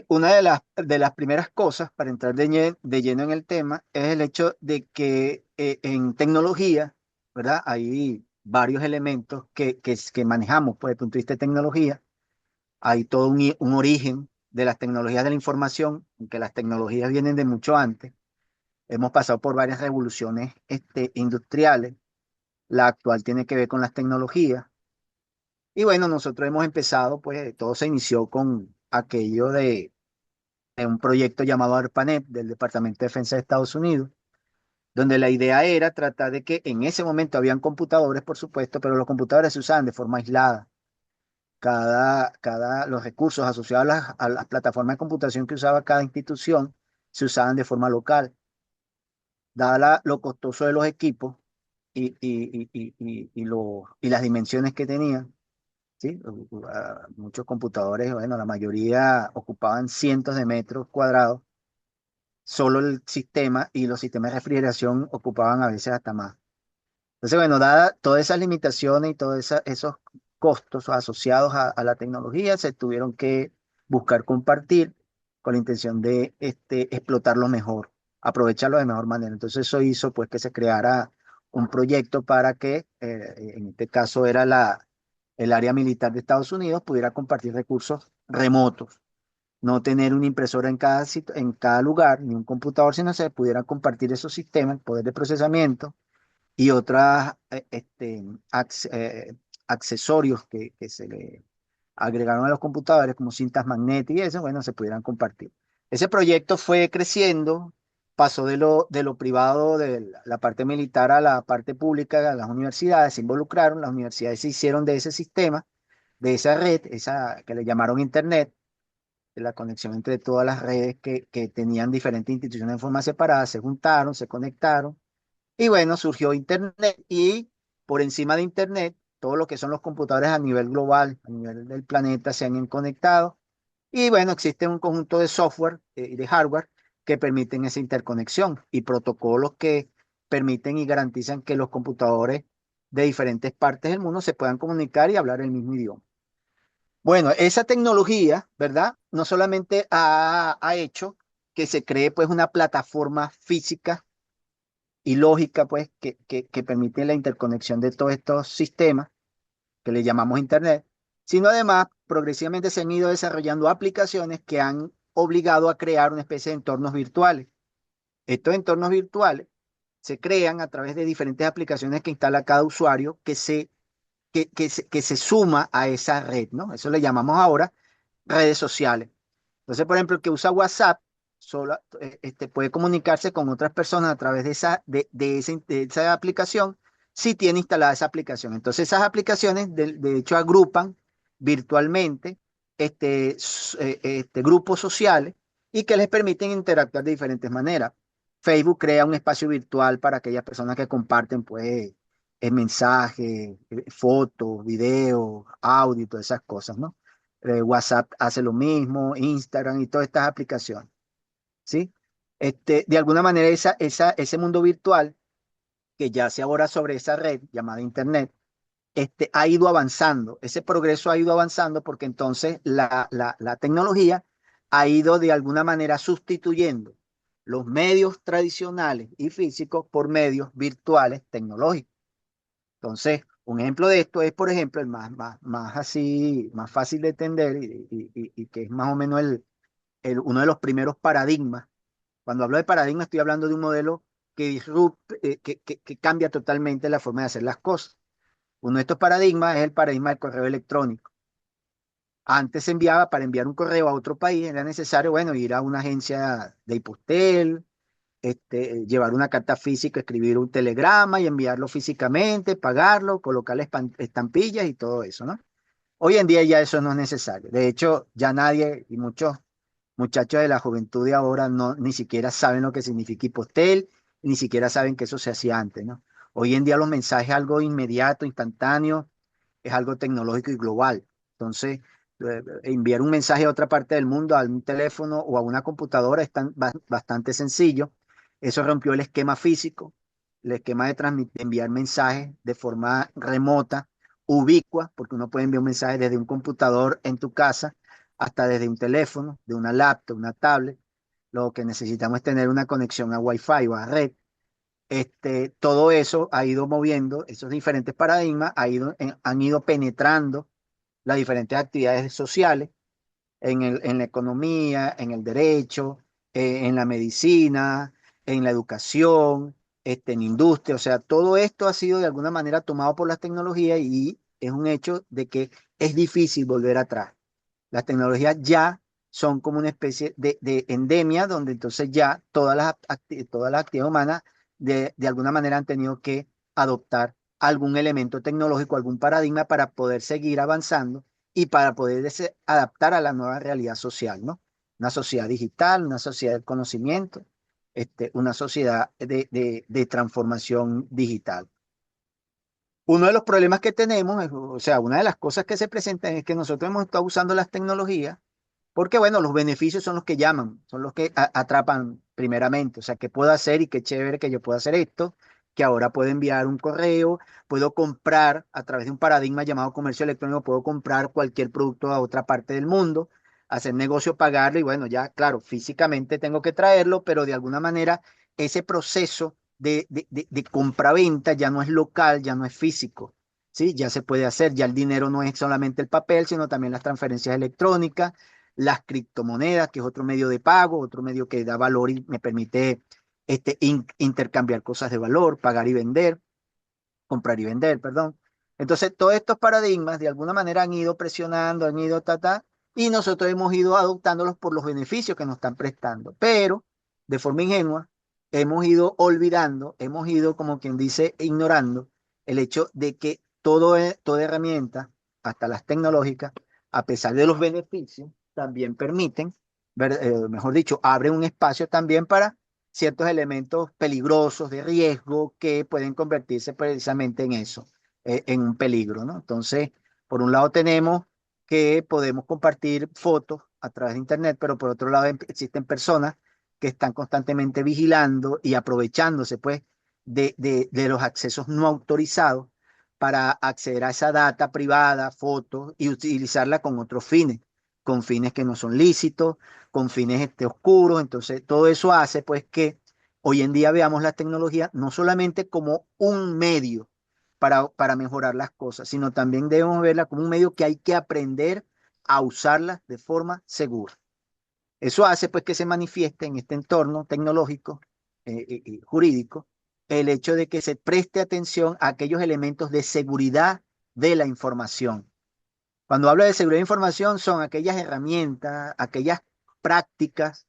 Una de las primeras cosas para entrar de lleno en el tema es el hecho de que en tecnología, ¿verdad? Hay varios elementos que manejamos por el punto de vista de tecnología. Hay todo un origen de las tecnologías de la información, aunque las tecnologías vienen de mucho antes. Hemos pasado por varias revoluciones industriales. La actual tiene que ver con las tecnologías. Y bueno, nosotros hemos empezado, pues todo se inició con aquello de un proyecto llamado ARPANET del Departamento de Defensa de Estados Unidos, donde la idea era tratar de que en ese momento habían computadores, por supuesto, pero los computadores se usaban de forma aislada. Los recursos asociados a las plataformas de computación que usaba cada institución se usaban de forma local. Dada lo costoso de los equipos y las dimensiones que tenían, ¿sí? Muchos computadores, bueno, la mayoría ocupaban cientos de metros cuadrados, solo el sistema y los sistemas de refrigeración ocupaban a veces hasta más. Entonces, bueno, dada todas esas limitaciones y todos esos costos asociados a la tecnología, se tuvieron que buscar compartir con la intención de explotarlo mejor, aprovecharlo de mejor manera. Entonces, eso hizo pues que se creara un proyecto para que, en este caso era el área militar de Estados Unidos, pudiera compartir recursos remotos, no tener una impresora en cada lugar, ni un computador, sino se pudieran compartir esos sistemas, el poder de procesamiento y otros accesorios que se le agregaron a los computadores, como cintas magnéticas y eso, bueno, se pudieran compartir. Ese proyecto fue creciendo, pasó de lo privado, de la parte militar a la parte pública, a las universidades se involucraron, las universidades se hicieron de ese sistema, de esa red, esa que le llamaron Internet, de la conexión entre todas las redes que tenían diferentes instituciones de forma separada, se juntaron, se conectaron y bueno, surgió Internet y por encima de Internet, todo lo que son los computadores a nivel global, a nivel del planeta, se han conectado. Y bueno, existe un conjunto de software y de hardware que permiten esa interconexión y protocolos que permiten y garantizan que los computadores de diferentes partes del mundo se puedan comunicar y hablar el mismo idioma. Bueno, esa tecnología, ¿verdad? No solamente ha hecho que se cree pues una plataforma física y lógica, pues, que permite la interconexión de todos estos sistemas que le llamamos Internet, sino además progresivamente se han ido desarrollando aplicaciones que han obligado a crear una especie de entornos virtuales. Estos entornos virtuales se crean a través de diferentes aplicaciones que instala cada usuario que se suma a esa red, ¿no? Eso le llamamos ahora redes sociales. Entonces, por ejemplo, el que usa WhatsApp puede comunicarse con otras personas a través de esa aplicación si tiene instalada esa aplicación. Entonces, esas aplicaciones, de hecho, agrupan virtualmente grupos sociales y que les permiten interactuar de diferentes maneras. Facebook crea un espacio virtual para aquellas personas que comparten, pues, mensajes, fotos, videos, audio, todas esas cosas, ¿no? WhatsApp hace lo mismo, Instagram y todas estas aplicaciones, ¿sí? De alguna manera ese mundo virtual que ya se ahora sobre esa red llamada Internet, ha ido avanzando, ese progreso ha ido avanzando porque entonces la tecnología ha ido de alguna manera sustituyendo los medios tradicionales y físicos por medios virtuales tecnológicos. Entonces, un ejemplo de esto es, por ejemplo, el más así, más fácil de entender y que es más o menos uno de los primeros paradigmas. Cuando hablo de paradigma, estoy hablando de un modelo que cambia totalmente la forma de hacer las cosas. Uno de estos paradigmas es el paradigma del correo electrónico. Antes se enviaba, para enviar un correo a otro país, era necesario, bueno, ir a una agencia de Ipostel, llevar una carta física, escribir un telegrama y enviarlo físicamente, pagarlo, colocarle estampillas y todo eso, ¿no? Hoy en día ya eso no es necesario. De hecho, ya nadie y muchos muchachos de la juventud de ahora no, ni siquiera saben lo que significa Hipostel, ni siquiera saben que eso se hacía antes, ¿no? Hoy en día los mensajes algo inmediato, instantáneo, es algo tecnológico y global. Entonces, enviar un mensaje a otra parte del mundo, a un teléfono o a una computadora es bastante sencillo. Eso rompió el esquema físico, el esquema de enviar mensajes de forma remota, ubicua, porque uno puede enviar un mensaje desde un computador en tu casa hasta desde un teléfono, de una laptop, una tablet. Lo que necesitamos es tener una conexión a Wi-Fi o a red. Todo eso ha ido moviendo, esos diferentes paradigmas han ido penetrando las diferentes actividades sociales en la economía, en el derecho, en la medicina, en la educación, en industria. O sea, todo esto ha sido de alguna manera tomado por las tecnologías y es un hecho de que es difícil volver atrás. Las tecnologías ya son como una especie de endemia donde entonces ya todas las actividades humanas de alguna manera han tenido que adoptar algún elemento tecnológico, algún paradigma para poder seguir avanzando y para poder adaptar a la nueva realidad social, ¿no? Una sociedad digital, una sociedad del conocimiento, una sociedad de transformación digital. Uno de los problemas que tenemos, o sea, una de las cosas que se presentan es que nosotros hemos estado usando las tecnologías porque, bueno, los beneficios son los que llaman, son los que atrapan primeramente. O sea, ¿qué puedo hacer y qué chévere que yo pueda hacer esto? Que ahora puedo enviar un correo, puedo comprar a través de un paradigma llamado comercio electrónico, puedo comprar cualquier producto a otra parte del mundo, hacer negocio, pagarlo y bueno, ya, claro, físicamente tengo que traerlo, pero de alguna manera ese proceso de compra-venta ya no es local, ya no es físico. ¿Sí? Ya se puede hacer, ya el dinero no es solamente el papel, sino también las transferencias electrónicas, las criptomonedas, que es otro medio de pago, otro medio que da valor y me permite intercambiar cosas de valor, pagar y vender, comprar y vender, perdón. Entonces, todos estos paradigmas de alguna manera han ido presionando, han ido y nosotros hemos ido adoptándolos por los beneficios que nos están prestando. Pero, de forma ingenua, hemos ido olvidando, hemos ido, como quien dice, ignorando el hecho de que toda herramienta, hasta las tecnológicas, a pesar de los beneficios, también permiten, mejor dicho, abren un espacio también para ciertos elementos peligrosos de riesgo que pueden convertirse precisamente en eso, en un peligro, ¿no? Entonces, por un lado tenemos que podemos compartir fotos a través de Internet, pero por otro lado existen personas que están constantemente vigilando y aprovechándose, pues, de los accesos no autorizados para acceder a esa data privada, fotos, y utilizarla con otros fines, con fines que no son lícitos, con fines oscuros. Entonces, todo eso hace pues que hoy en día veamos la tecnología no solamente como un medio para mejorar las cosas, sino también debemos verla como un medio que hay que aprender a usarla de forma segura. Eso hace pues que se manifieste en este entorno tecnológico y jurídico el hecho de que se preste atención a aquellos elementos de seguridad de la información. Cuando hablo de seguridad de información son aquellas herramientas, aquellas prácticas,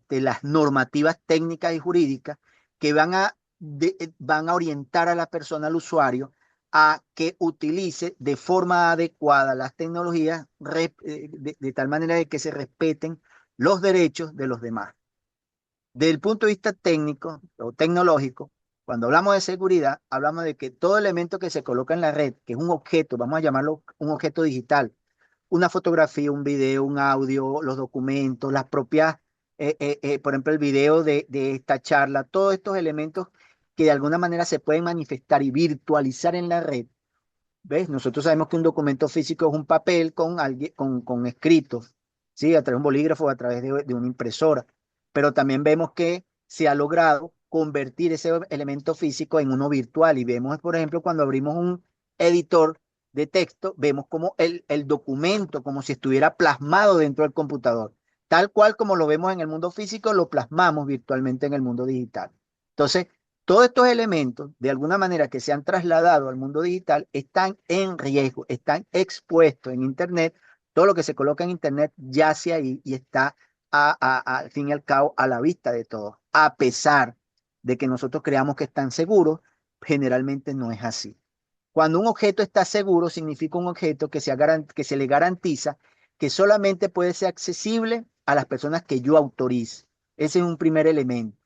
las normativas técnicas y jurídicas que van a orientar a la persona, al usuario, a que utilice de forma adecuada las tecnologías de tal manera de que se respeten los derechos de los demás. Desde el punto de vista técnico o tecnológico, cuando hablamos de seguridad, hablamos de que todo elemento que se coloca en la red, que es un objeto, vamos a llamarlo un objeto digital, una fotografía, un video, un audio, los documentos, las propias, por ejemplo, el video de esta charla, todos estos elementos que de alguna manera se pueden manifestar y virtualizar en la red. ¿Ves? Nosotros sabemos que un documento físico es un papel con escritos, ¿sí? A través de un bolígrafo o a través de una impresora. Pero también vemos que se ha logrado convertir ese elemento físico en uno virtual. Y vemos, por ejemplo, cuando abrimos un editor de texto, vemos como el documento, como si estuviera plasmado dentro del computador. Tal cual como lo vemos en el mundo físico, lo plasmamos virtualmente en el mundo digital. Entonces, todos estos elementos, de alguna manera que se han trasladado al mundo digital, están en riesgo, están expuestos en Internet. Todo lo que se coloca en Internet yace ahí y está al fin y al cabo a la vista de todos. A pesar de que nosotros creamos que están seguros, generalmente no es así. Cuando un objeto está seguro, significa un objeto que se le garantiza que solamente puede ser accesible a las personas que yo autorice. Ese es un primer elemento.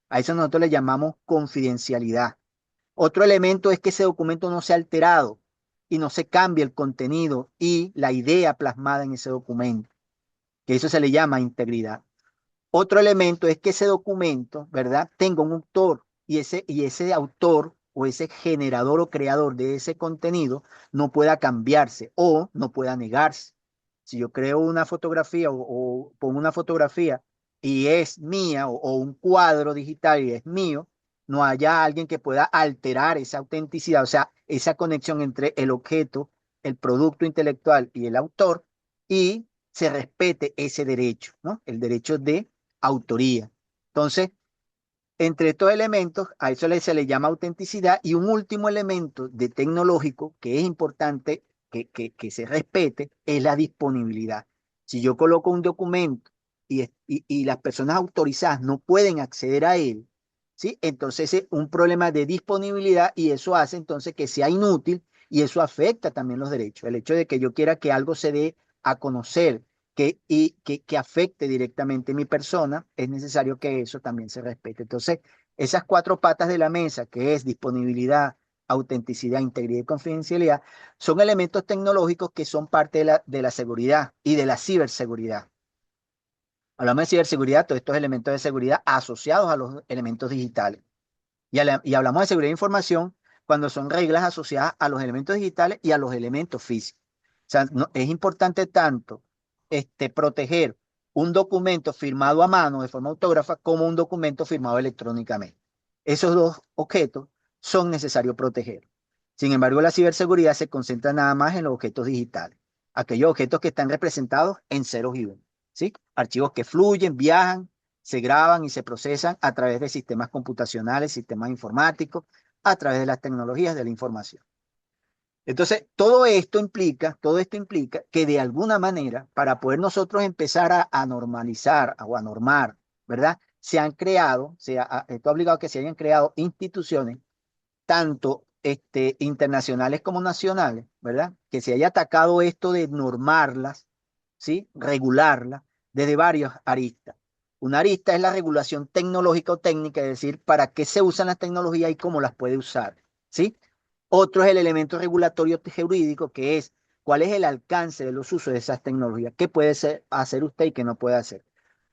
A eso nosotros le llamamos confidencialidad. Otro elemento es que ese documento no sea alterado y no se cambie el contenido y la idea plasmada en ese documento, que eso se le llama integridad. Otro elemento es que ese documento, ¿verdad?, tenga un autor y ese autor o ese generador o creador de ese contenido no pueda cambiarse o no pueda negarse. Si yo creo una fotografía o pongo una fotografía y es mía o un cuadro digital y es mío, no haya alguien que pueda alterar esa autenticidad, o sea, esa conexión entre el objeto, el producto intelectual y el autor, y se respete ese derecho, ¿no? El derecho de autoría. Entonces, entre estos elementos, a eso se le llama autenticidad, y un último elemento de tecnológico que es importante que se respete es la disponibilidad. Si yo coloco un documento y las personas autorizadas no pueden acceder a él, ¿sí? Entonces es un problema de disponibilidad y eso hace entonces que sea inútil y eso afecta también los derechos. El hecho de que yo quiera que algo se dé a conocer que afecte directamente mi persona, es necesario que eso también se respete. Entonces, esas cuatro patas de la mesa, que es disponibilidad, autenticidad, integridad y confidencialidad, son elementos tecnológicos que son parte de la seguridad y de la ciberseguridad. Hablamos de ciberseguridad, todos estos elementos de seguridad asociados a los elementos digitales. Y hablamos de seguridad de información cuando son reglas asociadas a los elementos digitales y a los elementos físicos. O sea, es importante tanto proteger un documento firmado a mano de forma autógrafa como un documento firmado electrónicamente. Esos dos objetos son necesarios proteger. Sin embargo, la ciberseguridad se concentra nada más en los objetos digitales, aquellos objetos que están representados en ceros y unos, ¿sí? Archivos que fluyen, viajan, se graban y se procesan a través de sistemas computacionales, sistemas informáticos, a través de las tecnologías de la información. Entonces, todo esto implica que de alguna manera, para poder nosotros empezar a normalizar o a normar, ¿verdad? Se han creado, esto ha obligado a que se hayan creado instituciones, tanto internacionales como nacionales, ¿verdad? Que se haya atacado esto de normarlas, ¿sí? Regularlas desde varios aristas. Una arista es la regulación tecnológica o técnica, es decir, para qué se usan las tecnologías y cómo las puede usar, ¿sí? Otro es el elemento regulatorio jurídico, que es cuál es el alcance de los usos de esas tecnologías, qué puede hacer usted y qué no puede hacer.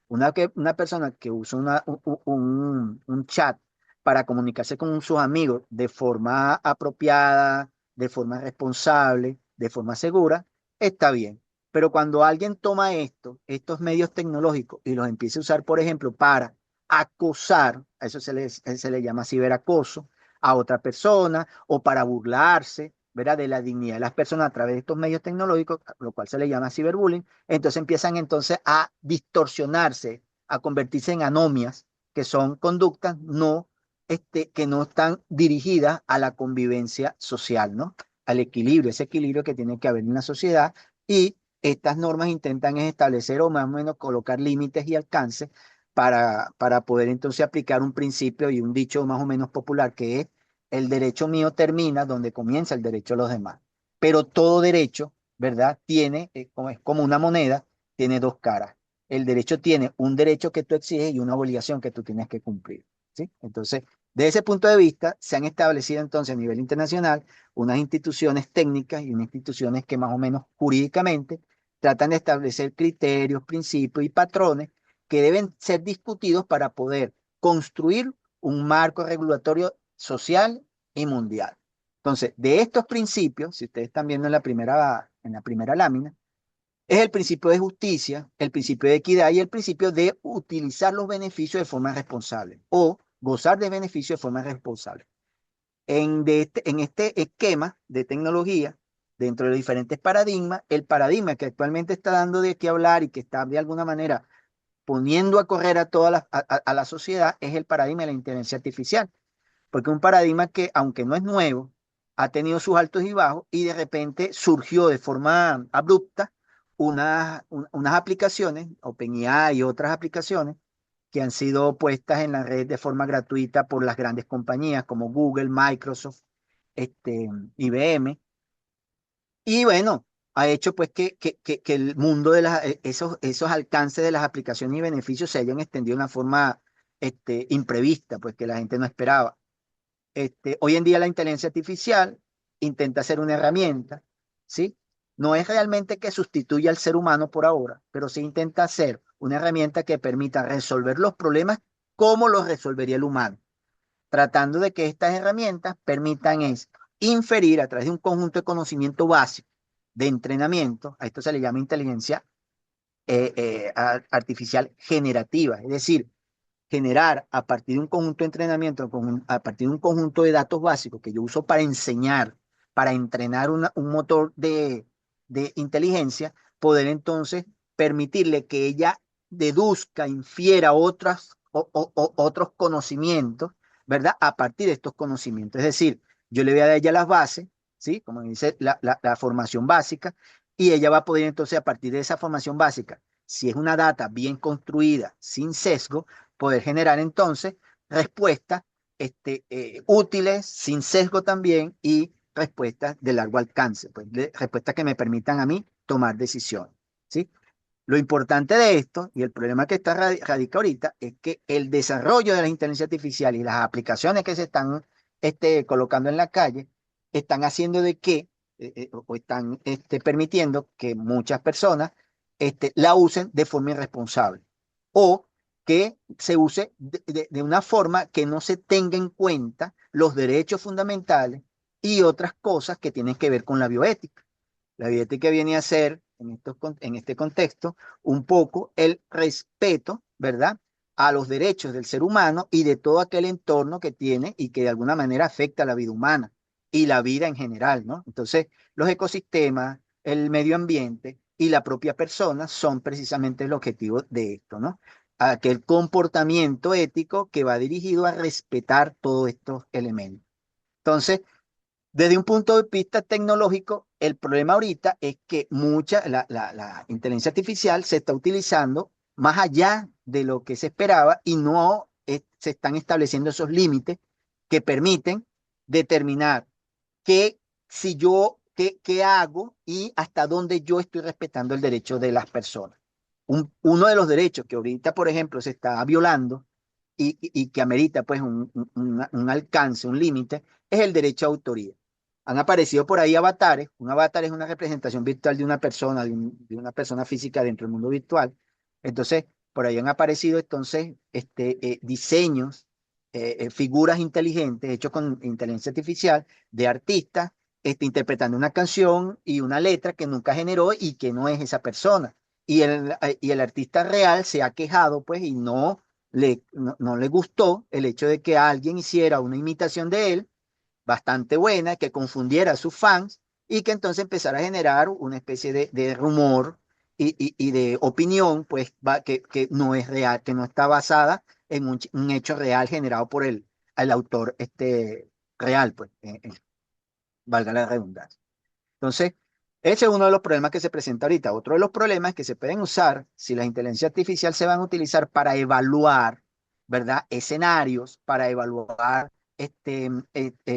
Una persona que usa un chat para comunicarse con sus amigos de forma apropiada, de forma responsable, de forma segura, está bien. Pero cuando alguien toma estos medios tecnológicos y los empieza a usar, por ejemplo, para acosar, a eso se le llama ciberacoso, a otra persona o para burlarse, ¿verdad? De la dignidad de las personas a través de estos medios tecnológicos, lo cual se le llama ciberbullying, entonces empiezan entonces a distorsionarse, a convertirse en anomias, que son conductas que no están dirigidas a la convivencia social, ¿no? Al equilibrio, ese equilibrio que tiene que haber en la sociedad, y estas normas intentan establecer o más o menos colocar límites y alcances para poder entonces aplicar un principio y un dicho más o menos popular que es: el derecho mío termina donde comienza el derecho de los demás. Pero todo derecho, ¿verdad? Es como una moneda, tiene dos caras. El derecho tiene un derecho que tú exiges y una obligación que tú tienes que cumplir, ¿sí? Entonces, de ese punto de vista, se han establecido entonces a nivel internacional unas instituciones técnicas y unas instituciones que más o menos jurídicamente tratan de establecer criterios, principios y patrones que deben ser discutidos para poder construir un marco regulatorio social y mundial. Entonces, de estos principios, si ustedes están viendo en la primera lámina, es el principio de justicia, el principio de equidad y el principio de utilizar los beneficios de forma responsable o gozar de beneficios de forma responsable. En este esquema de tecnología, dentro de los diferentes paradigmas, el paradigma que actualmente está dando de qué hablar y que está de alguna manera poniendo a correr a la sociedad es el paradigma de la inteligencia artificial, porque un paradigma que, aunque no es nuevo, ha tenido sus altos y bajos y de repente surgió de forma abrupta unas aplicaciones, OpenAI y otras aplicaciones, que han sido puestas en la red de forma gratuita por las grandes compañías como Google, Microsoft, IBM, y bueno, ha hecho pues que el mundo de esos alcances de las aplicaciones y beneficios se hayan extendido de una forma imprevista, pues que la gente no esperaba. Hoy en día la inteligencia artificial intenta ser una herramienta, ¿sí? No es realmente que sustituya al ser humano por ahora, pero sí intenta ser una herramienta que permita resolver los problemas como los resolvería el humano, tratando de que estas herramientas permitan inferir a través de un conjunto de conocimiento básico de entrenamiento, a esto se le llama inteligencia artificial generativa, es decir, generar a partir de un conjunto de entrenamiento, a partir de un conjunto de datos básicos que yo uso para enseñar, para entrenar un motor de inteligencia, poder entonces permitirle que ella deduzca, infiera otros conocimientos, ¿verdad? A partir de estos conocimientos. Es decir, yo le voy a dar a ella las bases, ¿sí? Como dice la formación básica, y ella va a poder entonces a partir de esa formación básica, si es una data bien construida, sin sesgo, poder generar entonces respuestas útiles, sin sesgo también, y respuestas de largo alcance, pues, respuestas que me permitan a mí tomar decisiones, ¿sí? Lo importante de esto y el problema que está radica ahorita es que el desarrollo de la inteligencia artificial y las aplicaciones que se están colocando en la calle están haciendo de que, o están permitiendo que muchas personas la usen de forma irresponsable o que se use de una forma que no se tenga en cuenta los derechos fundamentales y otras cosas que tienen que ver con la bioética. La bioética viene a ser, en este contexto, un poco el respeto, ¿verdad?, a los derechos del ser humano y de todo aquel entorno que tiene y que de alguna manera afecta a la vida humana y la vida en general, ¿no? Entonces, los ecosistemas, el medio ambiente y la propia persona son precisamente el objetivo de esto, ¿no? Aquel comportamiento ético que va dirigido a respetar todos estos elementos. Entonces, desde un punto de vista tecnológico, el problema ahorita es que la inteligencia artificial se está utilizando más allá de lo que se esperaba y no se están estableciendo esos límites que permiten determinar qué, si yo, qué hago y hasta dónde yo estoy respetando el derecho de las personas. Uno de los derechos que ahorita, por ejemplo, se está violando y que amerita pues un alcance, un límite, es el derecho a autoría. Han aparecido por ahí avatares. Un avatar es una representación virtual de una persona, de una persona física dentro del mundo virtual. Entonces, por ahí han aparecido entonces diseños, figuras inteligentes hechos con inteligencia artificial de artistas interpretando una canción y una letra que nunca generó y que no es esa persona. Y el artista real se ha quejado, pues, y no le gustó el hecho de que alguien hiciera una imitación de él bastante buena, que confundiera a sus fans y que entonces empezara a generar una especie de rumor y de opinión, pues, que no es real, que no está basada en un hecho real generado por el autor real, pues, valga la redundancia. Entonces, ese es uno de los problemas que se presenta ahorita. Otro de los problemas es que se pueden usar, si la inteligencia artificial se van a utilizar para evaluar, ¿verdad? Escenarios, para evaluar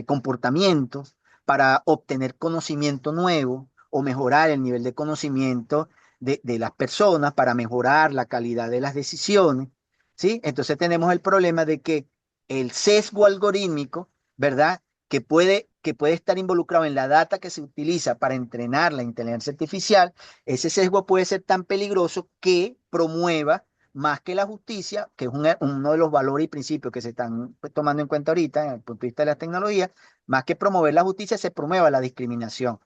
comportamientos, para obtener conocimiento nuevo o mejorar el nivel de conocimiento de las personas, para mejorar la calidad de las decisiones, ¿sí? Entonces tenemos el problema de que el sesgo algorítmico, ¿verdad? Que puede estar involucrado en la data que se utiliza para entrenar la inteligencia artificial, ese sesgo puede ser tan peligroso que promueva más que la justicia, que es uno de los valores y principios que se están pues, tomando en cuenta ahorita desde el punto de vista de la tecnología, más que promover la justicia, se promueva la discriminación.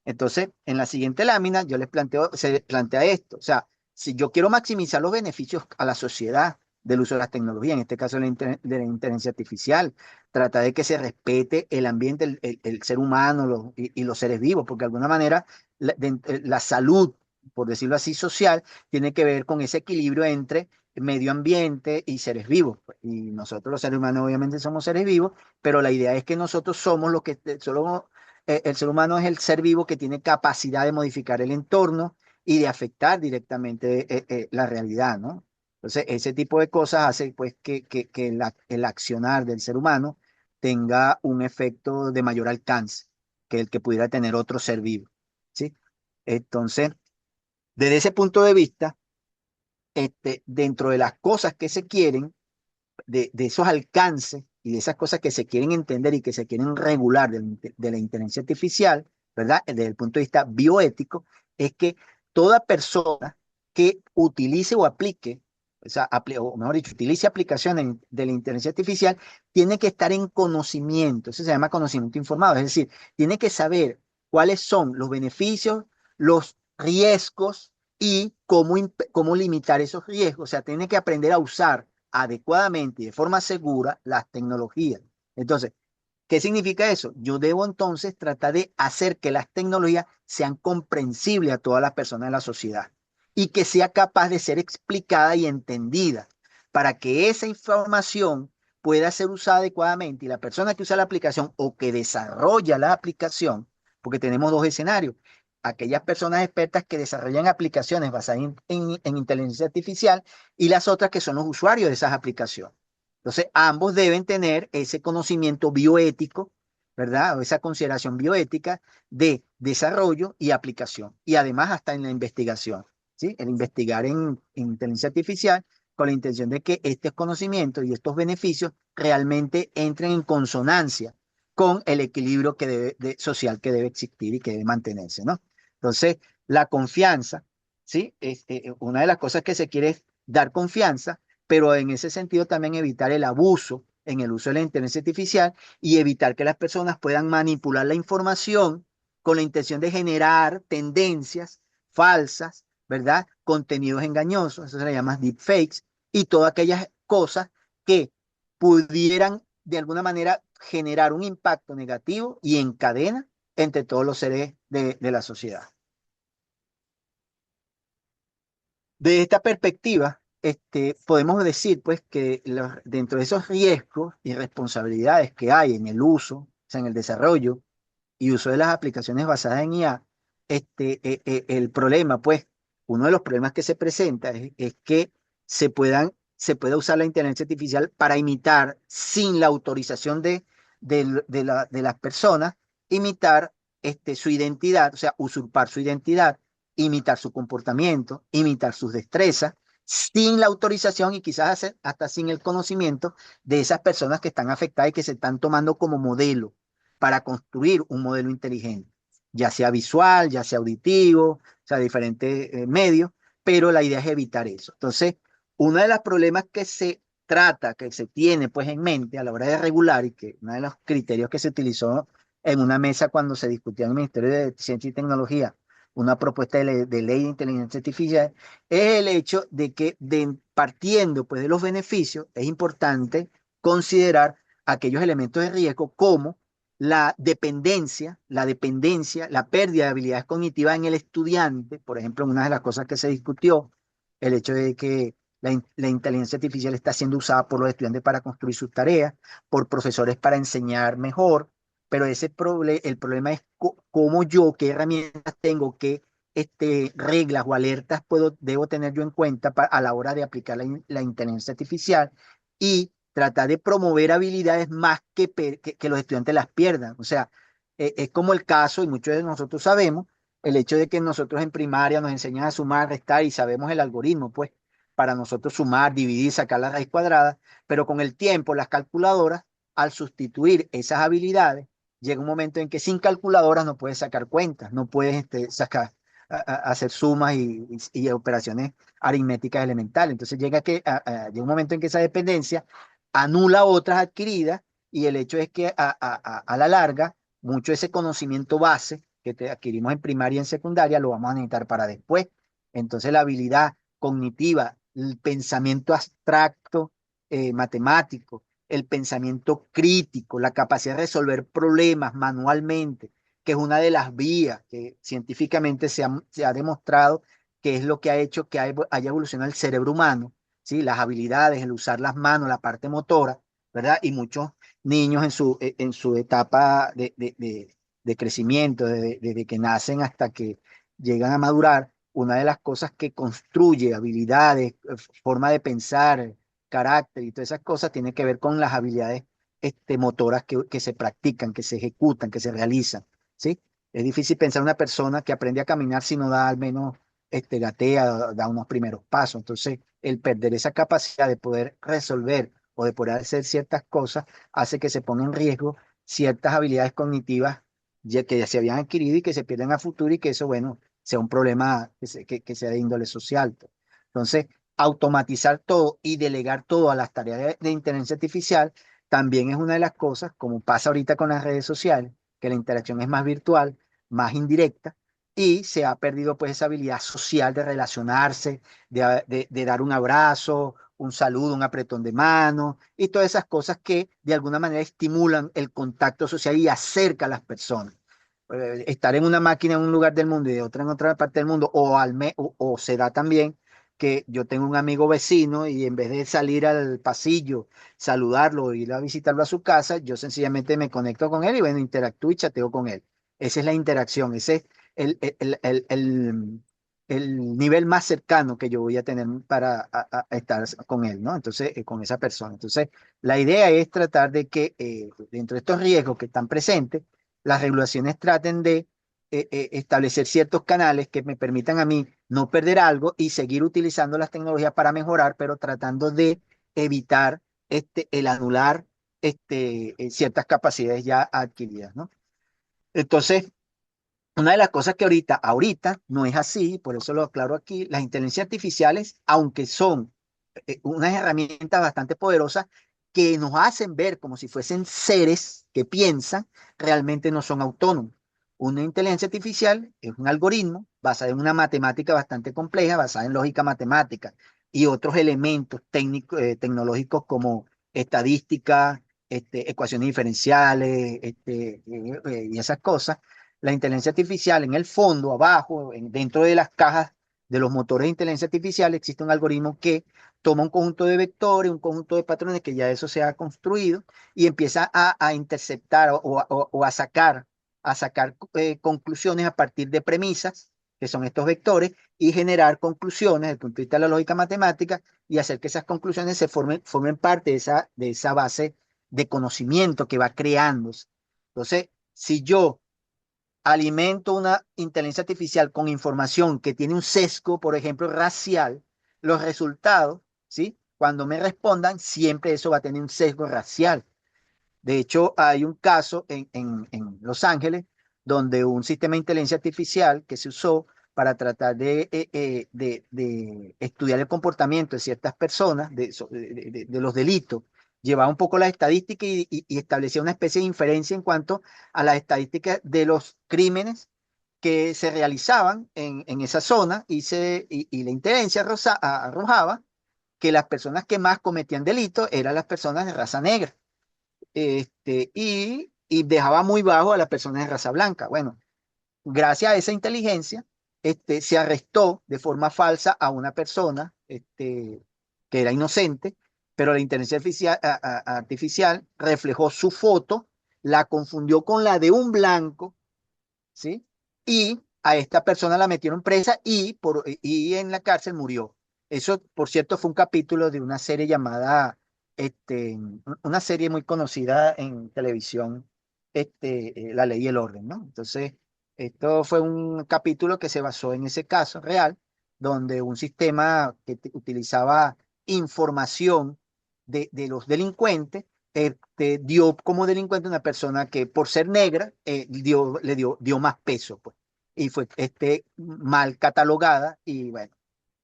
Entonces, en la siguiente lámina, se plantea esto, o sea, si yo quiero maximizar los beneficios a la sociedad del uso de las tecnologías, en este caso de la inteligencia artificial, trata de que se respete el ambiente, el ser humano y los seres vivos, porque de alguna manera la salud, por decirlo así, social, tiene que ver con ese equilibrio entre medio ambiente y seres vivos. Y nosotros los seres humanos obviamente somos seres vivos, pero la idea es que nosotros somos los que, el ser humano es el ser vivo que tiene capacidad de modificar el entorno y de afectar directamente la realidad, ¿no? Entonces, ese tipo de cosas hace pues que el accionar del ser humano tenga un efecto de mayor alcance que el que pudiera tener otro ser vivo, ¿sí? Entonces, desde ese punto de vista, dentro de las cosas que se quieren, de esos alcances y de esas cosas que se quieren entender y que se quieren regular de la inteligencia artificial, ¿verdad? Desde el punto de vista bioético, es que toda persona que utilice o aplique, o sea, o mejor dicho, utilice aplicaciones de la inteligencia artificial, tiene que estar en conocimiento, eso se llama conocimiento informado, es decir, tiene que saber cuáles son los beneficios los riesgos y cómo limitar esos riesgos. O sea, tiene que aprender a usar adecuadamente y de forma segura las tecnologías. Entonces, ¿qué significa eso? Yo debo entonces tratar de hacer que las tecnologías sean comprensibles a todas las personas de la sociedad y que sea capaz de ser explicada y entendida para que esa información pueda ser usada adecuadamente y la persona que usa la aplicación o que desarrolla la aplicación, porque tenemos dos escenarios, aquellas personas expertas que desarrollan aplicaciones basadas en inteligencia artificial y las otras que son los usuarios de esas aplicaciones. Entonces, ambos deben tener ese conocimiento bioético, ¿verdad? O esa consideración bioética de desarrollo y aplicación. Y además hasta en la investigación, ¿sí? El investigar en inteligencia artificial con la intención de que estos conocimientos y estos beneficios realmente entren en consonancia con el equilibrio social que debe existir y que debe mantenerse, ¿no? Entonces, la confianza, ¿sí? Una de las cosas que se quiere es dar confianza, pero en ese sentido también evitar el abuso en el uso de la inteligencia artificial y evitar que las personas puedan manipular la información con la intención de generar tendencias falsas, ¿verdad? Contenidos engañosos, eso se le llama deepfakes, y todas aquellas cosas que pudieran de alguna manera generar un impacto negativo y en cadena entre todos los seres de la sociedad. De esta perspectiva, podemos decir pues que dentro de esos riesgos y responsabilidades que hay en el uso, o sea, en el desarrollo y uso de las aplicaciones basadas en IA, el problema, pues, uno de los problemas que se presenta es que se pueda usar la inteligencia artificial para imitar, sin la autorización de las personas, imitar su identidad, o sea, usurpar su identidad, imitar su comportamiento, imitar sus destrezas, sin la autorización y quizás hasta sin el conocimiento de esas personas que están afectadas y que se están tomando como modelo para construir un modelo inteligente, ya sea visual, ya sea auditivo, o sea, diferentes medios, pero la idea es evitar eso. Entonces, uno de los problemas que se trata, que se tiene pues en mente a la hora de regular y que uno de los criterios que se utilizó en una mesa cuando se discutió en el Ministerio de Ciencia y Tecnología una propuesta de ley de inteligencia artificial, es el hecho de que partiendo pues de los beneficios, es importante considerar aquellos elementos de riesgo como la pérdida de habilidades cognitivas en el estudiante, por ejemplo, una de las cosas que se discutió, el hecho de que la inteligencia artificial está siendo usada por los estudiantes para construir sus tareas, por profesores para enseñar mejor, pero el problema es cómo yo, qué herramientas tengo, qué reglas o alertas debo tener yo en cuenta a la hora de aplicar la inteligencia artificial y tratar de promover habilidades más que los estudiantes las pierdan. O sea, es como el caso, y muchos de nosotros sabemos, el hecho de que nosotros en primaria nos enseñan a sumar, restar y sabemos el algoritmo, pues, para nosotros sumar, dividir, sacar la raíz cuadrada, pero con el tiempo las calculadoras, al sustituir esas habilidades, llega un momento en que sin calculadoras no puedes sacar cuentas, no puedes hacer sumas y operaciones aritméticas elementales. Entonces llega un momento en que esa dependencia anula otras adquiridas y el hecho es que a la larga, mucho de ese conocimiento base que adquirimos en primaria y en secundaria lo vamos a necesitar para después. Entonces la habilidad cognitiva, el pensamiento abstracto, matemático, el pensamiento crítico, la capacidad de resolver problemas manualmente, que es una de las vías que científicamente se ha demostrado que es lo que ha hecho que haya evolucionado el cerebro humano, ¿sí? Las habilidades, el usar las manos, la parte motora, ¿verdad? Y muchos niños en su etapa de crecimiento, desde que nacen hasta que llegan a madurar, una de las cosas que construye habilidades, forma de pensar, carácter y todas esas cosas tiene que ver con las habilidades motoras que se practican, que se ejecutan, que se realizan, ¿sí? Es difícil pensar una persona que aprende a caminar si no da al menos gatea, da unos primeros pasos. Entonces, el perder esa capacidad de poder resolver o de poder hacer ciertas cosas hace que se ponga en riesgo ciertas habilidades cognitivas que ya se habían adquirido y que se pierden a futuro y que eso, bueno, sea un problema que sea de índole social, pues. Entonces, automatizar todo y delegar todo a las tareas de inteligencia artificial también es una de las cosas, como pasa ahorita con las redes sociales, que la interacción es más virtual, más indirecta, y se ha perdido pues esa habilidad social de relacionarse, de dar un abrazo, un saludo, un apretón de mano y todas esas cosas que de alguna manera estimulan el contacto social y acerca a las personas. Estar en una máquina en un lugar del mundo y de otra en otra parte del mundo, o se da también que yo tengo un amigo vecino y en vez de salir al pasillo, saludarlo, ir a visitarlo a su casa, yo sencillamente me conecto con él y bueno, interactúo y chateo con él. Esa es la interacción, ese es el nivel más cercano que yo voy a tener para estar con él, ¿no? Entonces, con esa persona. Entonces, la idea es tratar de que dentro de estos riesgos que están presentes, las regulaciones traten de establecer ciertos canales que me permitan a mí no perder algo y seguir utilizando las tecnologías para mejorar, pero tratando de evitar el anular ciertas capacidades ya adquiridas, ¿no? Entonces, una de las cosas que ahorita no es así, por eso lo aclaro aquí, las inteligencias artificiales, aunque son unas herramientas bastante poderosas que nos hacen ver como si fuesen seres que piensan, realmente no son autónomos. Una inteligencia artificial es un algoritmo basado en una matemática bastante compleja, basada en lógica matemática y otros elementos técnicos, tecnológicos como estadística, ecuaciones diferenciales, y esas cosas. La inteligencia artificial en el fondo, abajo, dentro de las cajas de los motores de inteligencia artificial, existe un algoritmo que toma un conjunto de vectores, un conjunto de patrones que ya eso se ha construido y empieza a interceptar a sacar conclusiones a partir de premisas, que son estos vectores, y generar conclusiones desde el punto de vista de la lógica matemática y hacer que esas conclusiones formen parte de esa base de conocimiento que va creándose. Entonces, si yo alimento una inteligencia artificial con información que tiene un sesgo, por ejemplo, racial, los resultados, ¿sí? Cuando me respondan, siempre eso va a tener un sesgo racial. De hecho, hay un caso en Los Ángeles donde un sistema de inteligencia artificial que se usó para tratar de estudiar el comportamiento de ciertas personas, de los delitos, llevaba un poco las estadísticas y establecía una especie de inferencia en cuanto a las estadísticas de los crímenes que se realizaban en esa zona y la inteligencia arrojaba que las personas que más cometían delitos eran las personas de raza negra y dejaba muy bajo a las personas de raza blanca. Bueno, gracias a esa inteligencia, se arrestó de forma falsa a una persona que era inocente, pero la inteligencia artificial reflejó su foto, la confundió con la de un blanco, ¿sí? Y a esta persona la metieron presa y en la cárcel murió. Eso, por cierto, fue un capítulo de una serie llamada, una serie muy conocida en televisión, La Ley y el Orden, ¿no? Entonces, esto fue un capítulo que se basó en ese caso real, donde un sistema que utilizaba información de los delincuentes dio como delincuente una persona que por ser negra dio más peso, pues, y fue mal catalogada y bueno,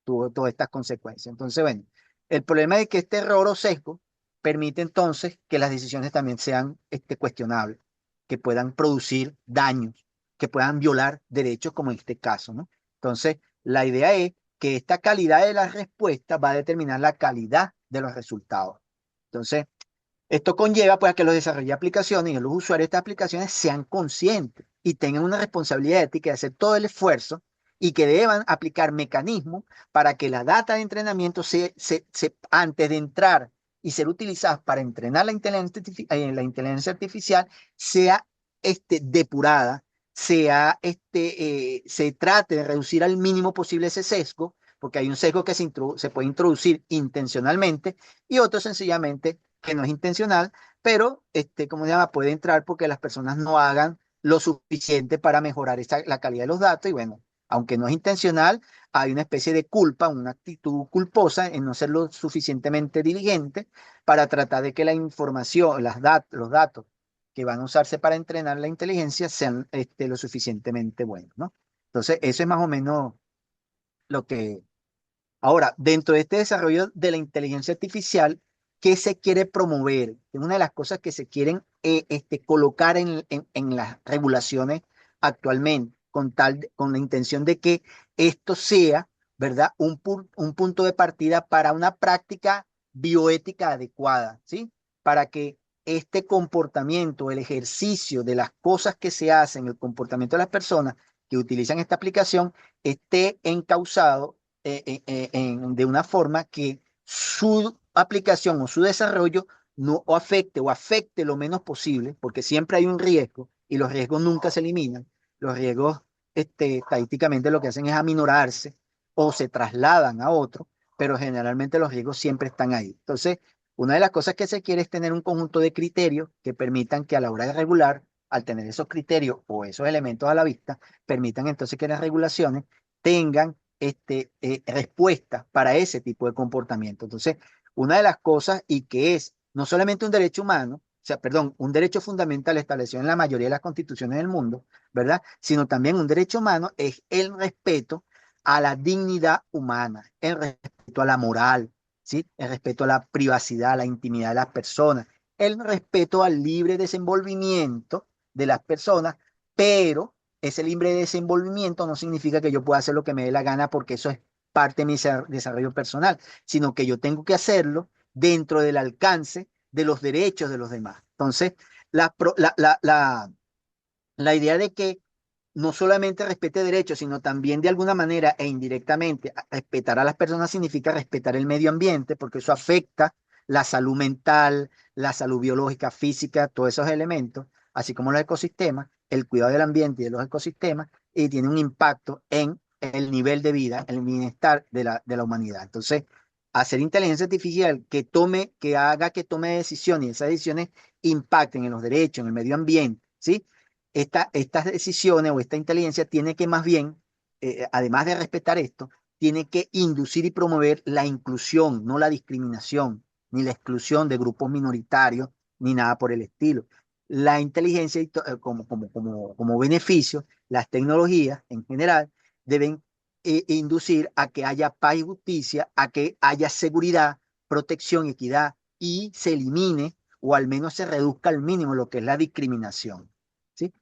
tuvo todas estas consecuencias. Entonces, bueno, el problema es que este error o sesgo permite entonces que las decisiones también sean cuestionables, que puedan producir daños, que puedan violar derechos como en este caso, ¿no? Entonces, la idea es que esta calidad de la respuesta va a determinar la calidad de los resultados. Entonces, esto conlleva pues a que los desarrolladores de aplicaciones y los usuarios de estas aplicaciones sean conscientes y tengan una responsabilidad ética de hacer todo el esfuerzo y que deban aplicar mecanismos para que la data de entrenamiento antes de entrar y ser utilizada para entrenar la inteligencia artificial sea depurada, se trate de reducir al mínimo posible ese sesgo, porque hay un sesgo que se puede introducir intencionalmente y otro sencillamente que no es intencional, pero como se llama, puede entrar porque las personas no hagan lo suficiente para mejorar la calidad de los datos y bueno, aunque no es intencional, hay una especie de culpa, una actitud culposa en no ser lo suficientemente diligente para tratar de que la información, los datos que van a usarse para entrenar la inteligencia sean lo suficientemente buenos, ¿no? Entonces, eso es más o menos lo que... Ahora, dentro de este desarrollo de la inteligencia artificial, ¿qué se quiere promover? Una de las cosas que se quieren colocar en las regulaciones actualmente con la intención de que esto sea, ¿verdad? Un punto de partida para una práctica bioética adecuada, ¿sí? Para que este comportamiento, el ejercicio de las cosas que se hacen, el comportamiento de las personas que utilizan esta aplicación esté encauzado de una forma que su aplicación o su desarrollo no afecte lo menos posible, porque siempre hay un riesgo y los riesgos nunca se eliminan. Los riesgos estadísticamente lo que hacen es aminorarse o se trasladan a otro, pero generalmente los riesgos siempre están ahí. Entonces, una de las cosas que se quiere es tener un conjunto de criterios que permitan que a la hora de regular, al tener esos criterios o esos elementos a la vista, permitan entonces que las regulaciones tengan respuesta para ese tipo de comportamiento. Entonces, una de las cosas y que es no solamente un derecho humano, o sea, perdón, un derecho fundamental establecido en la mayoría de las constituciones del mundo, ¿verdad? Sino también un derecho humano es el respeto a la dignidad humana, el respeto a la moral, ¿sí? El respeto a la privacidad, a la intimidad de las personas, el respeto al libre desenvolvimiento de las personas, pero ese libre desenvolvimiento no significa que yo pueda hacer lo que me dé la gana porque eso es parte de mi desarrollo personal, sino que yo tengo que hacerlo dentro del alcance de los derechos de los demás. Entonces, la, la, la, la, la idea de que no solamente respete derechos, sino también de alguna manera e indirectamente respetar a las personas significa respetar el medio ambiente, porque eso afecta la salud mental, la salud biológica, física, todos esos elementos, así como los ecosistemas, el cuidado del ambiente y de los ecosistemas, y tiene un impacto en el nivel de vida, el bienestar de la humanidad. Entonces, hacer inteligencia artificial que haga que tome decisiones y esas decisiones impacten en los derechos, en el medio ambiente, ¿sí? Estas decisiones o esta inteligencia tiene que más bien, además de respetar esto, tiene que inducir y promover la inclusión, no la discriminación, ni la exclusión de grupos minoritarios, ni nada por el estilo. La inteligencia como beneficio, las tecnologías en general deben inducir a que haya paz y justicia, a que haya seguridad, protección, equidad y se elimine o al menos se reduzca al mínimo lo que es la discriminación. ¿Sí?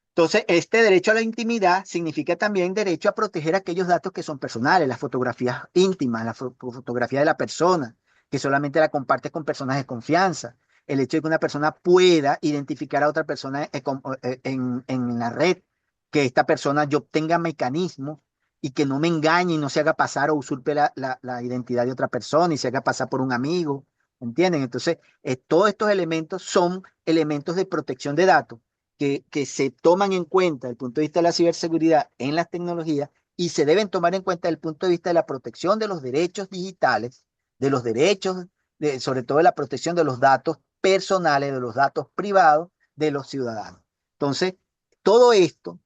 Entonces, este derecho a la intimidad significa también derecho a proteger aquellos datos que son personales, las fotografías íntimas, la fotografía de la persona, que solamente la comparte con personas de confianza. El hecho de que una persona pueda identificar a otra persona en la red, que esta persona yo obtenga mecanismos y que no me engañe y no se haga pasar o usurpe la identidad de otra persona y se haga pasar por un amigo. ¿Entienden? Entonces, todos estos elementos son elementos de protección de datos que se toman en cuenta desde el punto de vista de la ciberseguridad en las tecnologías y se deben tomar en cuenta desde el punto de vista de la protección de los derechos digitales, de los derechos, sobre todo de la protección de los datos personales, de los datos privados de los ciudadanos. Entonces, todo esto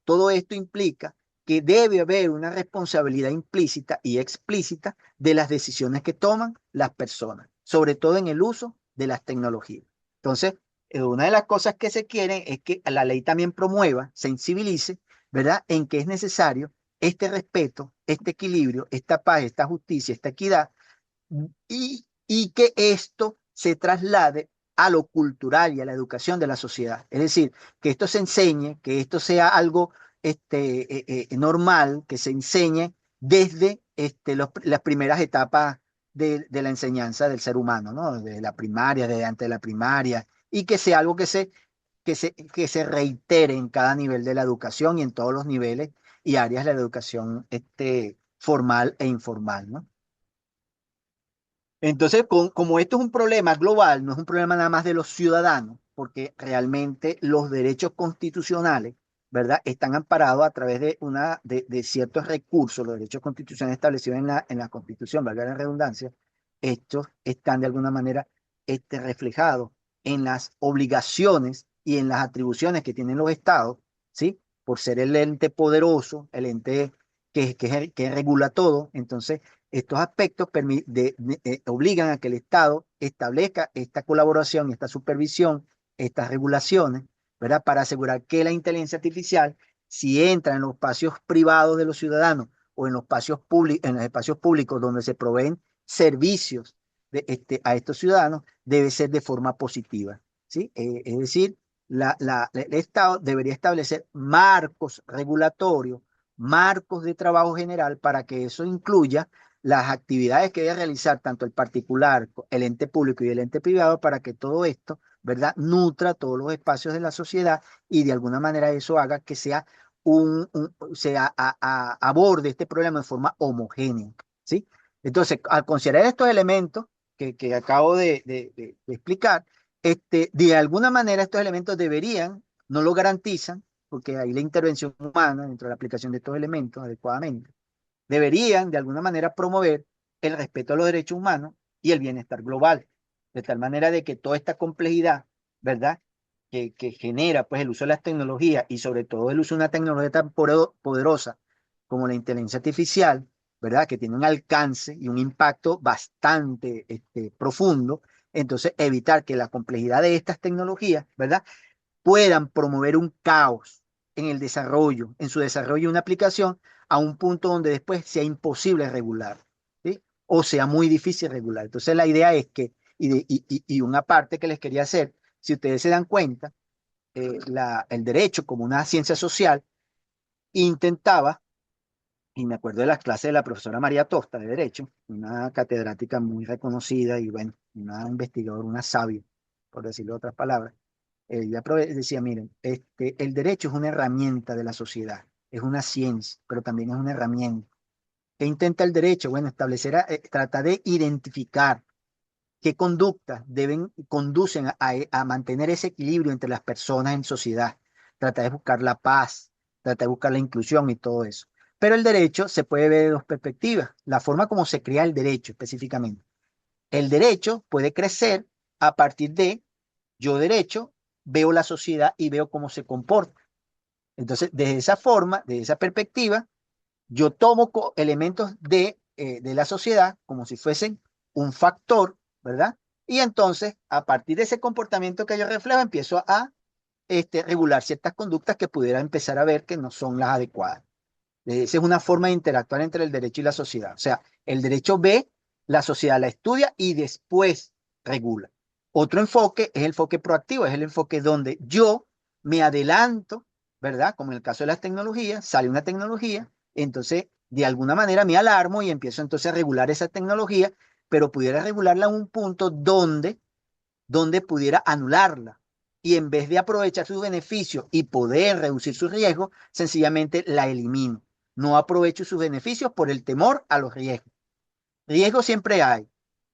implica que debe haber una responsabilidad implícita y explícita de las decisiones que toman las personas, sobre todo en el uso de las tecnologías. Entonces, una de las cosas que se quieren es que la ley también promueva, sensibilice, ¿verdad?, en que es necesario este respeto, este equilibrio, esta paz, esta justicia, esta equidad, y que esto se traslade a lo cultural y a la educación de la sociedad. Es decir, que esto se enseñe, que esto sea algo normal, que se enseñe desde las primeras etapas de la enseñanza del ser humano, ¿no? De la primaria, desde antes de la primaria, y que sea algo que se reitere en cada nivel de la educación y en todos los niveles y áreas de la educación formal e informal, ¿no? Entonces, como esto es un problema global, no es un problema nada más de los ciudadanos, porque realmente los derechos constitucionales, ¿verdad?, están amparados a través de ciertos recursos, los derechos constitucionales establecidos en la Constitución, valga la redundancia, estos están de alguna manera reflejados en las obligaciones y en las atribuciones que tienen los estados, ¿sí? Por ser el ente poderoso, el ente que regula todo, entonces estos aspectos obligan a que el Estado establezca esta colaboración, esta supervisión, estas regulaciones, ¿verdad? Para asegurar que la inteligencia artificial, si entra en los espacios privados de los ciudadanos o en los espacios públicos donde se proveen servicios a estos ciudadanos, debe ser de forma positiva, ¿sí? Es decir, el Estado debería establecer marcos regulatorios, marcos de trabajo general para que eso incluya las actividades que debe realizar tanto el particular, el ente público y el ente privado para que todo esto, ¿verdad?, nutra todos los espacios de la sociedad y de alguna manera eso haga que sea aborde este problema de forma homogénea, ¿sí? Entonces, al considerar estos elementos que acabo de explicar, de alguna manera estos elementos deberían, no lo garantizan, porque hay la intervención humana dentro de la aplicación de estos elementos adecuadamente, deberían de alguna manera promover el respeto a los derechos humanos y el bienestar global, de tal manera de que toda esta complejidad, ¿verdad?, que genera pues el uso de las tecnologías y sobre todo el uso de una tecnología tan poderosa como la inteligencia artificial, ¿verdad?, que tiene un alcance y un impacto bastante profundo. Entonces, evitar que la complejidad de estas tecnologías, ¿verdad?, puedan promover un caos en el desarrollo, en su desarrollo de una aplicación, a un punto donde después sea imposible regular, ¿sí? O sea muy difícil regular. Entonces, la idea es que, y una parte que les quería hacer, si ustedes se dan cuenta, el derecho como una ciencia social intentaba, y me acuerdo de las clases de la profesora María Tosta de Derecho, una catedrática muy reconocida y bueno, una investigadora, una sabia, por decirlo de otras palabras. Ella decía, miren, el derecho es una herramienta de la sociedad, es una ciencia, pero también es una herramienta. ¿Qué intenta el derecho? Bueno, trata de identificar qué conductas conducen a mantener ese equilibrio entre las personas en sociedad. Trata de buscar la paz, trata de buscar la inclusión y todo eso. Pero el derecho se puede ver de dos perspectivas. La forma como se crea el derecho específicamente. El derecho puede crecer a partir de yo derecho, veo la sociedad y veo cómo se comporta. Entonces, desde esa forma, desde esa perspectiva, yo tomo elementos de la sociedad como si fuesen un factor, ¿verdad? Y entonces, a partir de ese comportamiento que yo reflejo, empiezo a regular ciertas conductas que pudiera empezar a ver que no son las adecuadas. Esa es una forma de interactuar entre el derecho y la sociedad. O sea, el derecho ve, la sociedad la estudia y después regula. Otro enfoque es el enfoque proactivo, es el enfoque donde yo me adelanto, ¿verdad? Como en el caso de las tecnologías, sale una tecnología, entonces de alguna manera me alarmo y empiezo entonces a regular esa tecnología, pero pudiera regularla a un punto donde pudiera anularla. Y en vez de aprovechar sus beneficios y poder reducir su riesgo, sencillamente la elimino. No aprovecho sus beneficios por el temor a los riesgos. Riesgos siempre hay.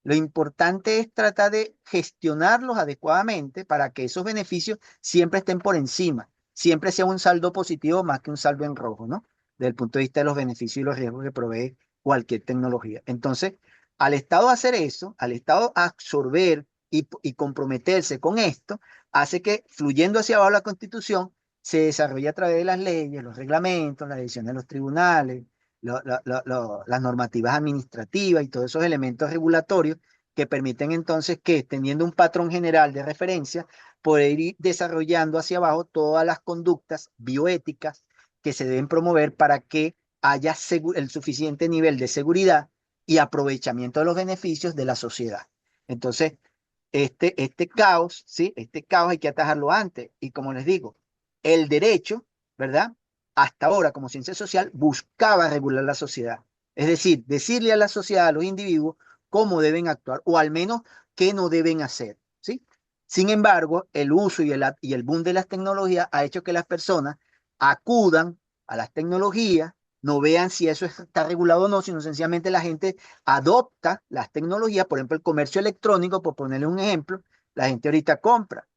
Lo importante es tratar de gestionarlos adecuadamente para que esos beneficios siempre estén por encima, siempre sea un saldo positivo más que un saldo en rojo, ¿no? Desde el punto de vista de los beneficios y los riesgos que provee cualquier tecnología. Entonces, al Estado hacer eso, al Estado absorber y comprometerse con esto, hace que fluyendo hacia abajo la Constitución se desarrolle a través de las leyes, los reglamentos, las decisiones de los tribunales, las normativas administrativas y todos esos elementos regulatorios que permiten entonces que, teniendo un patrón general de referencia, poder ir desarrollando hacia abajo todas las conductas bioéticas que se deben promover para que haya el suficiente nivel de seguridad y aprovechamiento de los beneficios de la sociedad. Entonces, este caos, ¿sí? Este caos hay que atajarlo antes. Y como les digo, el derecho, ¿verdad? Hasta ahora, como ciencia social, buscaba regular la sociedad. Es decir, decirle a la sociedad, a los individuos, cómo deben actuar o al menos qué no deben hacer, ¿sí? Sin embargo, el uso y el boom de las tecnologías ha hecho que las personas acudan a las tecnologías, no vean si eso está regulado o no, sino sencillamente la gente adopta las tecnologías, por ejemplo, el comercio electrónico, por ponerle un ejemplo, la gente ahorita compra.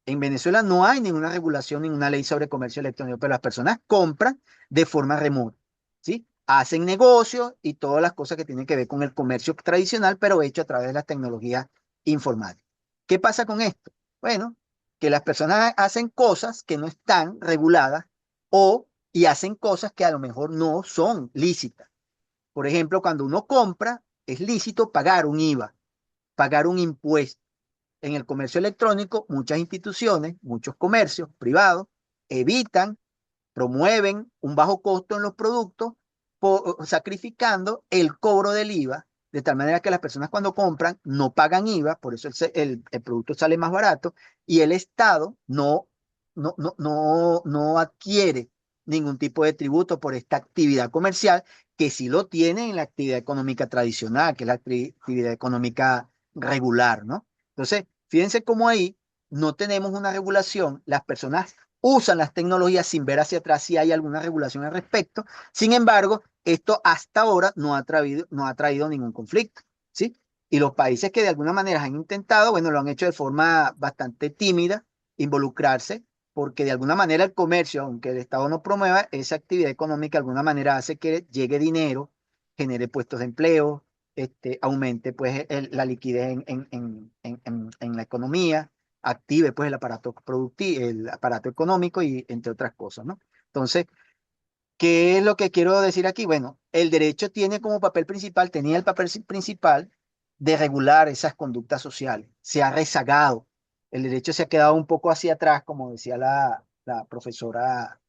En Venezuela no hay ninguna regulación, ninguna ley sobre comercio electrónico, pero las personas compran de forma remota, ¿sí? Hacen negocios y todas las cosas que tienen que ver con el comercio tradicional, pero hecho a través de las tecnologías informáticas. ¿Qué pasa con esto? Bueno, que las personas hacen cosas que no están reguladas y hacen cosas que a lo mejor no son lícitas. Por ejemplo, cuando uno compra, es lícito pagar un IVA, pagar un impuesto. En el comercio electrónico, muchas instituciones, muchos comercios privados evitan, promueven un bajo costo en los productos, sacrificando el cobro del IVA de tal manera que las personas cuando compran no pagan IVA, por eso el producto sale más barato, y el Estado no adquiere ningún tipo de tributo por esta actividad comercial, que sí lo tiene en la actividad económica tradicional, que es la actividad económica regular, ¿no? Entonces, fíjense cómo ahí no tenemos una regulación, las personas usan las tecnologías sin ver hacia atrás si hay alguna regulación al respecto. Sin embargo, esto hasta ahora no ha traído ningún conflicto, ¿sí? Y los países que de alguna manera han intentado, bueno, lo han hecho de forma bastante tímida, involucrarse, porque de alguna manera el comercio, aunque el Estado no promueva esa actividad económica, de alguna manera hace que llegue dinero, genere puestos de empleo, aumente pues la liquidez en la economía, active pues el aparato productivo, el aparato económico y entre otras cosas, ¿no? Entonces, ¿qué es lo que quiero decir aquí? Bueno, el derecho tiene como papel principal, tenía el papel principal de regular esas conductas sociales. Se ha rezagado. El derecho se ha quedado un poco hacia atrás, como decía la profesora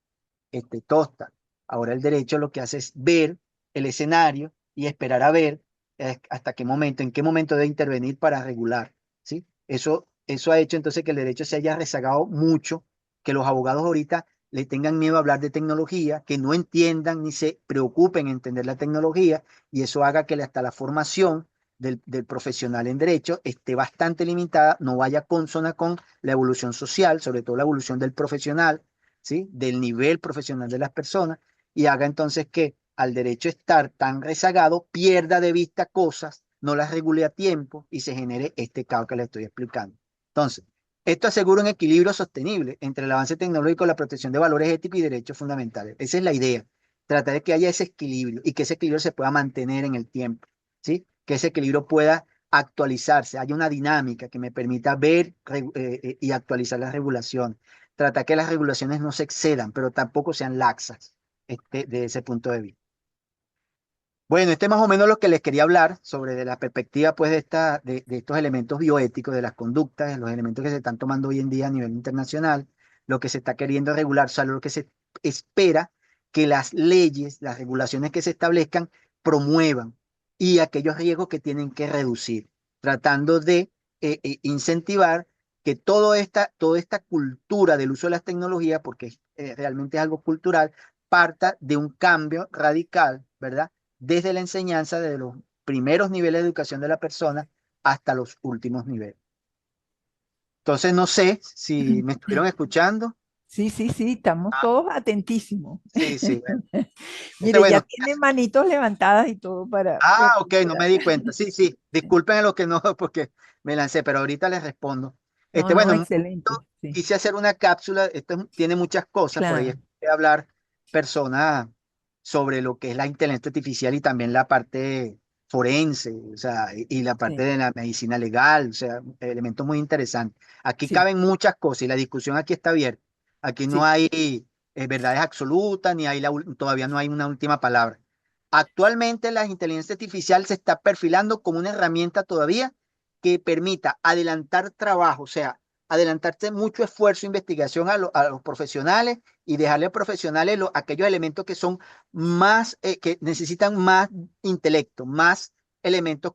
Tosta. Ahora el derecho lo que hace es ver el escenario y esperar a ver hasta qué momento, en qué momento debe intervenir para regular, ¿sí? Eso ha hecho entonces que el derecho se haya rezagado mucho, que los abogados ahorita le tengan miedo a hablar de tecnología, que no entiendan ni se preocupen en entender la tecnología, y eso haga que hasta la formación del profesional en derecho esté bastante limitada, no vaya consona con la evolución social, sobre todo la evolución del profesional, ¿sí? Del nivel profesional de las personas, y haga entonces que al derecho estar tan rezagado pierda de vista cosas, no las regule a tiempo y se genere este caos que le estoy explicando. Entonces, esto asegura un equilibrio sostenible entre el avance tecnológico, la protección de valores éticos y derechos fundamentales. Esa es la idea, tratar de que haya ese equilibrio y que ese equilibrio se pueda mantener en el tiempo, ¿sí? Que ese equilibrio pueda actualizarse, haya una dinámica que me permita ver y actualizar las regulaciones. Trata que las regulaciones no se excedan, pero tampoco sean laxas de ese punto de vista. Bueno, es más o menos lo que les quería hablar sobre de la perspectiva pues, de estos elementos bioéticos, de las conductas, de los elementos que se están tomando hoy en día a nivel internacional, lo que se está queriendo regular, o sea, lo que se espera que las leyes, las regulaciones que se establezcan promuevan y aquellos riesgos que tienen que reducir, tratando de incentivar que toda esta cultura del uso de las tecnologías, porque realmente es algo cultural, parta de un cambio radical, ¿verdad? Desde la enseñanza de los primeros niveles de educación de la persona hasta los últimos niveles. Entonces, no sé si me estuvieron escuchando. Sí, sí, sí, estamos Ah, todos atentísimos. sí, sí, bueno. Mire, ya Bueno, tiene manitos levantadas y todo para ok, no me colaborar. di cuenta. Sí, sí, disculpen a lo que no, porque me lancé, pero ahorita les respondo. No, no, Bueno, en un momento excelente, sí, quise hacer una cápsula, tiene muchas cosas, por ahí claro, escuché hablar personas sobre lo que es la inteligencia artificial y también la parte forense, o sea, y la parte sí, de la medicina legal, o sea, elementos muy interesantes. Aquí sí, caben muchas cosas y la discusión aquí está abierta. Aquí no sí, hay verdades absolutas, ni hay todavía no hay una última palabra. Actualmente la inteligencia artificial se está perfilando como una herramienta todavía que permita adelantar trabajo, o sea, adelantarse mucho esfuerzo e investigación a los profesionales y dejarle a los profesionales aquellos elementos que son más, que necesitan más intelecto, más elementos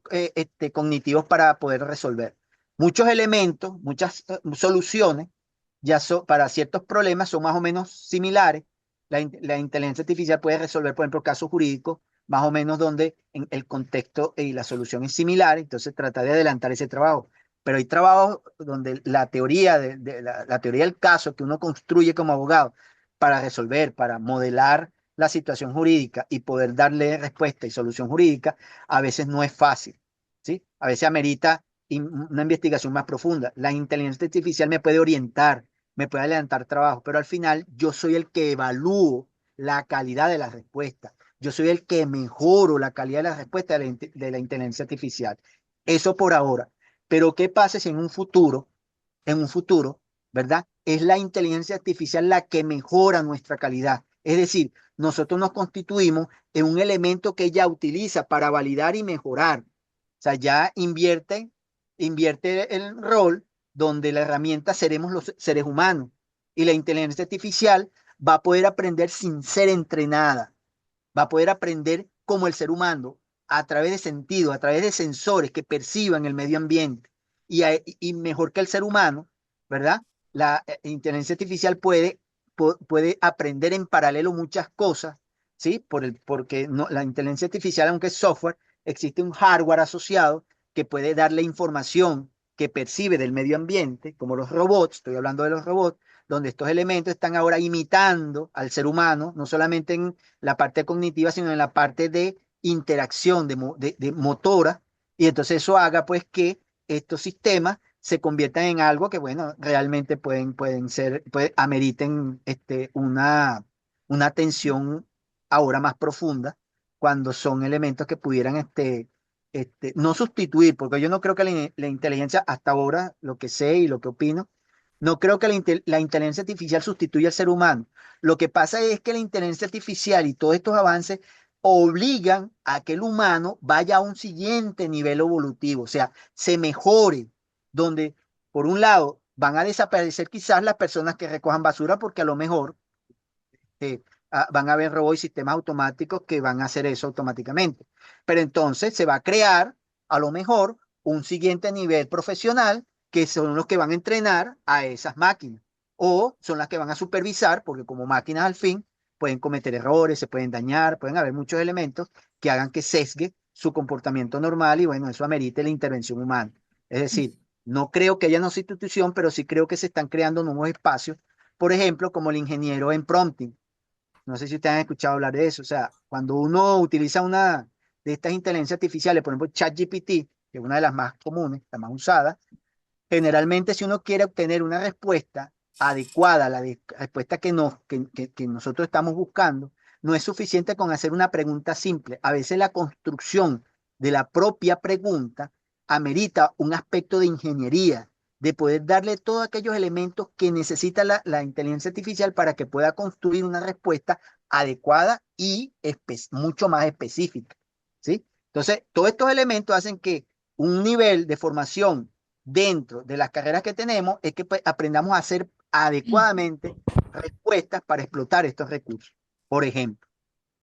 cognitivos para poder resolver. Muchos elementos, muchas soluciones para ciertos problemas son más o menos similares. La inteligencia artificial puede resolver, por ejemplo, casos jurídicos más o menos donde en el contexto y la solución es similar, entonces trata de adelantar ese trabajo. Pero hay trabajos donde la teoría, la teoría del caso que uno construye como abogado para resolver, para modelar la situación jurídica y poder darle respuesta y solución jurídica, a veces no es fácil, ¿sí? A veces amerita una investigación más profunda. La inteligencia artificial me puede orientar, me puede adelantar trabajo, pero al final yo soy el que evalúo la calidad de la respuesta. Yo soy el que mejoro la calidad de la respuesta de la inteligencia artificial. Eso por ahora. Pero ¿qué pasa si en un futuro, ¿verdad? Es la inteligencia artificial la que mejora nuestra calidad. Es decir, nosotros nos constituimos en un elemento que ella utiliza para validar y mejorar. O sea, ya invierte el rol donde la herramienta seremos los seres humanos y la inteligencia artificial va a poder aprender sin ser entrenada, va a poder aprender como el ser humano, a través de sentido, a través de sensores que perciban el medio ambiente y mejor que el ser humano, ¿verdad? La inteligencia artificial puede aprender en paralelo muchas cosas, ¿sí? Porque no, la inteligencia artificial, aunque es software, existe un hardware asociado que puede darle información que percibe del medio ambiente, como los robots, estoy hablando de los robots, donde estos elementos están ahora imitando al ser humano, no solamente en la parte cognitiva, sino en la parte de interacción, de motora, y entonces eso haga pues que estos sistemas se conviertan en algo que, bueno, realmente ameriten una atención ahora más profunda cuando son elementos que pudieran no sustituir, porque yo no creo que la inteligencia, hasta ahora, lo que sé y lo que opino, no creo que la inteligencia artificial sustituya al ser humano. Lo que pasa es que la inteligencia artificial y todos estos avances obligan a que el humano vaya a un siguiente nivel evolutivo, o sea, se mejore, donde por un lado van a desaparecer quizás las personas que recojan basura porque a lo mejor eh, van a haber robots y sistemas automáticos que van a hacer eso automáticamente. Pero entonces se va a crear a lo mejor un siguiente nivel profesional que son los que van a entrenar a esas máquinas o son las que van a supervisar porque como máquinas al fin pueden cometer errores, se pueden dañar, pueden haber muchos elementos que hagan que sesgue su comportamiento normal y bueno, eso amerite la intervención humana. Es decir, no creo que haya una sustitución, pero sí creo que se están creando nuevos espacios, por ejemplo, como el ingeniero en prompting. No sé si ustedes han escuchado hablar de eso. O sea, cuando uno utiliza una de estas inteligencias artificiales, por ejemplo, ChatGPT, que es una de las más comunes, la más usada, generalmente si uno quiere obtener una respuesta adecuada, respuesta que nosotros estamos buscando, no es suficiente con hacer una pregunta simple. A veces la construcción de la propia pregunta amerita un aspecto de ingeniería, de poder darle todos aquellos elementos que necesita la inteligencia artificial para que pueda construir una respuesta adecuada y mucho más específica, ¿sí? Entonces, todos estos elementos hacen que un nivel de formación dentro de las carreras que tenemos es que pues, aprendamos a hacer adecuadamente respuestas para explotar estos recursos. Por ejemplo,